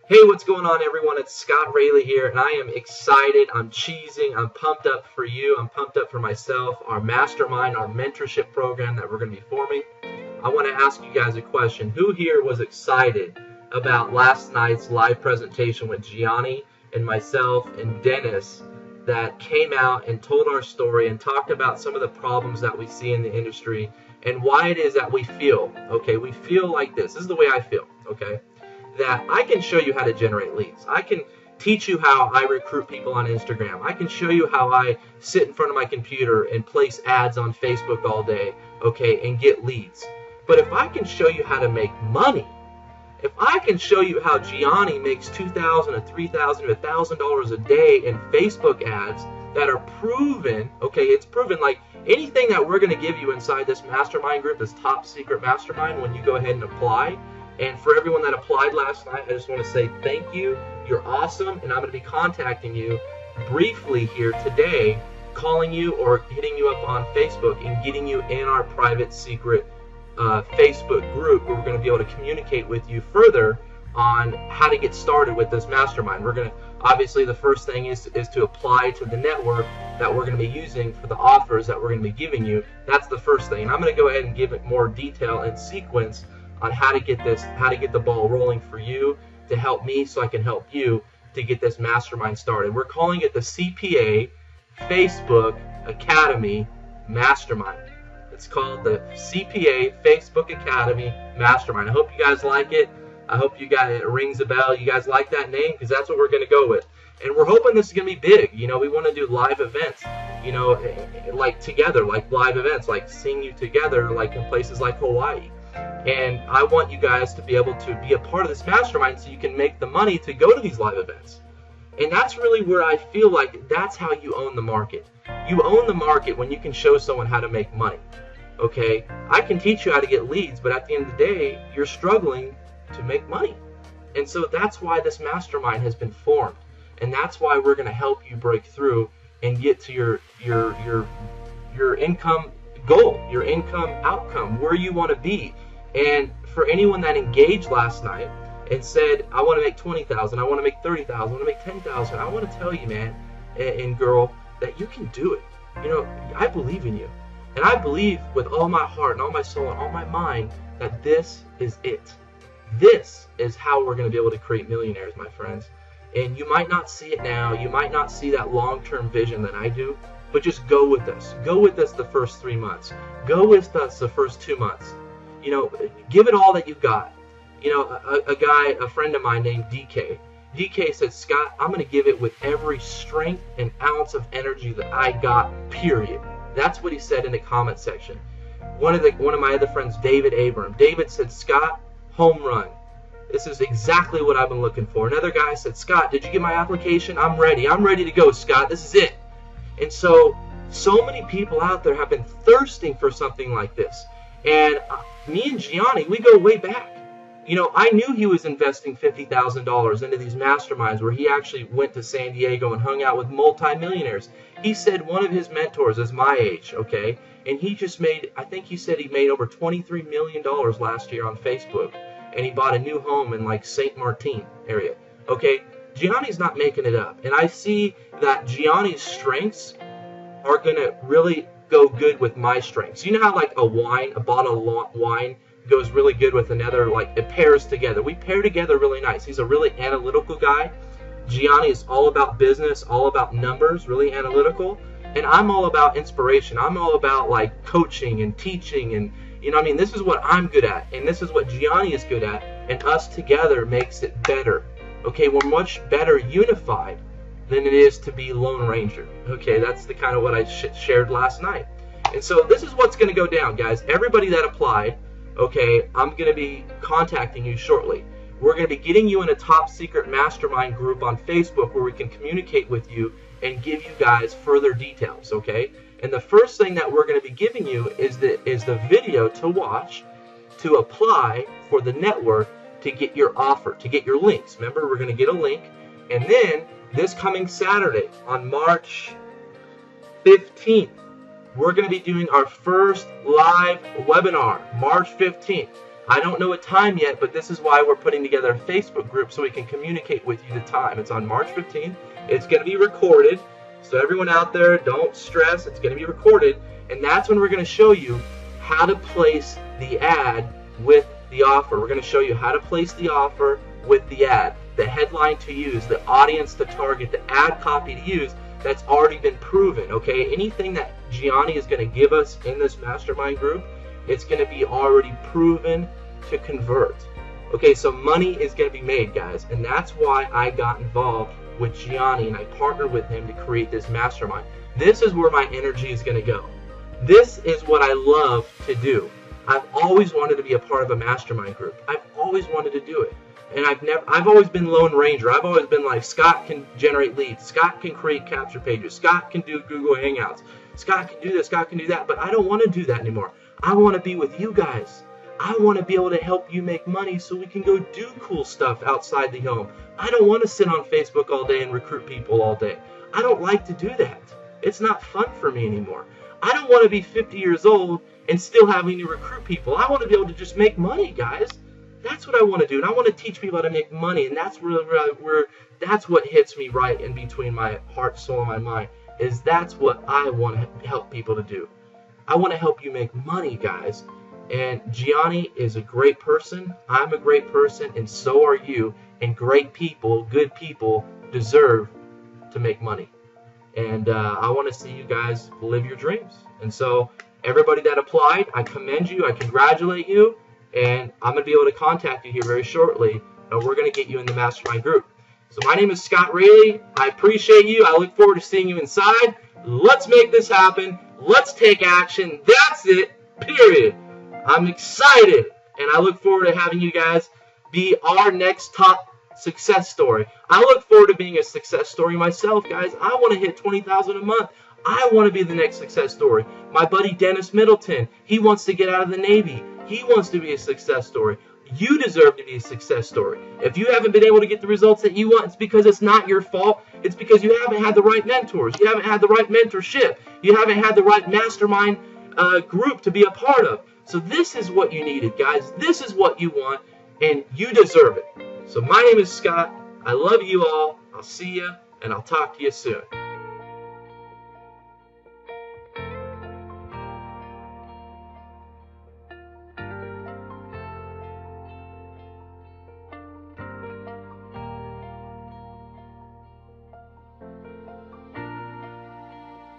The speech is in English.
Hey, what's going on, everyone? It's Scott Rayleigh here, and I am excited. I'm cheesing. I'm pumped up for you. I'm pumped up for myself, our mastermind, our mentorship program that we're going to be forming. I want to ask you guys a question. Who here was excited about last night's live presentation with Gianni and myself and Dennis that came out and told our story and talked about some of the problems that we see in the industry and why it is that we feel, okay, we feel like this. This is the way I feel, okay, that I can show you how to generate leads. I can teach you how I recruit people on Instagram. I can show you how I sit in front of my computer and place ads on Facebook all day, okay, and get leads. But if I can show you how to make money, if I can show you how Gianni makes $2,000 to $3,000 to $1,000 a day in Facebook ads that are proven, okay, it's proven, like anything that we're going to give you inside this mastermind group, this top secret mastermind, when you go ahead and apply. And for everyone that applied last night, I just want to say thank you. You're awesome, and I'm going to be contacting you briefly here today, calling you or hitting you up on Facebook and getting you in our private secret Facebook group where we're going to be able to communicate with you further on how to get started with this mastermind. We're going to, obviously, the first thing is to apply to the network that we're going to be using for the offers that we're going to be giving you. That's the first thing. And I'm going to go ahead and give it more detail and sequence on how to get the ball rolling for you, to help me so I can help you to get this mastermind started. We're calling it the CPA Facebook Academy Mastermind. It's called the CPA Facebook Academy Mastermind. I hope you guys like it. I hope you guys, it rings a bell. You guys like that name, because that's what we're going to go with. And we're hoping this is going to be big. You know, we want to do live events, you know, like together, like live events, like seeing you together, like in places like Hawaii. And I want you guys to be able to be a part of this mastermind so you can make the money to go to these live events. And that's really where I feel like that's how you own the market. You own the market when you can show someone how to make money. Okay, I can teach you how to get leads, but at the end of the day, you're struggling to make money. And so that's why this mastermind has been formed. And that's why we're going to help you break through and get to your income goal, your income outcome, where you want to be. And for anyone that engaged last night and said, I want to make $20,000, I want to make $30,000, I want to make $10,000, I want to tell you, man and girl, that you can do it. You know, I believe in you. And I believe with all my heart and all my soul and all my mind that this is it. This is how we're going to be able to create millionaires, my friends. And you might not see it now. You might not see that long-term vision that I do. But just go with us. Go with us the first 3 months. Go with us the first 2 months. You know, give it all that you got. You know, a friend of mine named DK. DK said, Scott, I'm going to give it with every strength and ounce of energy that I got, period. That's what he said in the comment section. One of my other friends, David Abram. David said, Scott, home run. This is exactly what I've been looking for. Another guy said, Scott, did you get my application? I'm ready. I'm ready to go, Scott. This is it. And so many people out there have been thirsting for something like this. And me and Gianni, we go way back. You know, I knew he was investing $50,000 into these masterminds where he actually went to San Diego and hung out with multimillionaires. He said one of his mentors is my age, okay? And he just made, I think he said he made over $23 million last year on Facebook. And he bought a new home in like St. Martin area, okay? Gianni's not making it up. And I see that Gianni's strengths are going to really go good with my strengths. You know how like a bottle of wine goes really good with another, like it pairs together. We pair together really nice. He's a really analytical guy. Gianni is all about business, all about numbers, really analytical. And I'm all about inspiration. I'm all about like coaching and teaching, and you know, I mean, this is what I'm good at, and this is what Gianni is good at, and us together makes it better. Okay, we're much better unified than it is to be Lone Ranger. Okay, that's the kind of what I shared last night. And so this is what's going to go down, guys. Everybody that applied, okay, I'm going to be contacting you shortly. We're going to be getting you in a top secret mastermind group on Facebook where we can communicate with you and give you guys further details, okay? And the first thing that we're going to be giving you is the video to watch to apply for the network to get your offer, to get your links. Remember, we're going to get a link. And then this coming Saturday on March 15th, we're going to be doing our first live webinar, March 15th. I don't know a time yet, but this is why we're putting together a Facebook group so we can communicate with you the time. It's on March 15th. It's going to be recorded. So everyone out there, don't stress. It's going to be recorded. And that's when we're going to show you how to place the ad with the offer. We're going to show you how to place the offer with the ad, the headline to use, the audience to target, the ad copy to use. That's already been proven, okay? Anything that Gianni is going to give us in this mastermind group, it's going to be already proven to convert. Okay, so money is going to be made, guys, and that's why I got involved with Gianni and I partnered with him to create this mastermind. This is where my energy is going to go. This is what I love to do. I've always wanted to be a part of a mastermind group. I've always wanted to do it. And I've always been Lone Ranger. I've always been like, Scott can generate leads. Scott can create capture pages. Scott can do Google Hangouts. Scott can do this. Scott can do that. But I don't want to do that anymore. I want to be with you guys. I want to be able to help you make money so we can go do cool stuff outside the home. I don't want to sit on Facebook all day and recruit people all day. I don't like to do that. It's not fun for me anymore. I don't want to be 50 years old and still having to recruit people. I want to be able to just make money, guys. That's what I want to do, and I want to teach people how to make money, and that's where that's what hits me right in between my heart, soul, and my mind, is that's what I want to help people to do. I want to help you make money, guys, and Gianni is a great person, I'm a great person, and so are you, and great people, good people, deserve to make money, and I want to see you guys live your dreams, and so everybody that applied, I commend you, I congratulate you, and I'm going to be able to contact you here very shortly, and we're going to get you in the mastermind group. So my name is Scott Raley. I appreciate you. I look forward to seeing you inside. Let's make this happen. Let's take action. That's it, period. I'm excited, and I look forward to having you guys be our next top success story. I look forward to being a success story myself, guys. I want to hit 20,000 a month. I want to be the next success story. My buddy Dennis Middleton, he wants to get out of the Navy. He wants to be a success story. You deserve to be a success story. If you haven't been able to get the results that you want, it's because it's not your fault. It's because you haven't had the right mentors. You haven't had the right mentorship. You haven't had the right mastermind group to be a part of. So this is what you needed, guys. This is what you want, and you deserve it. So my name is Scott. I love you all. I'll see you, and I'll talk to you soon.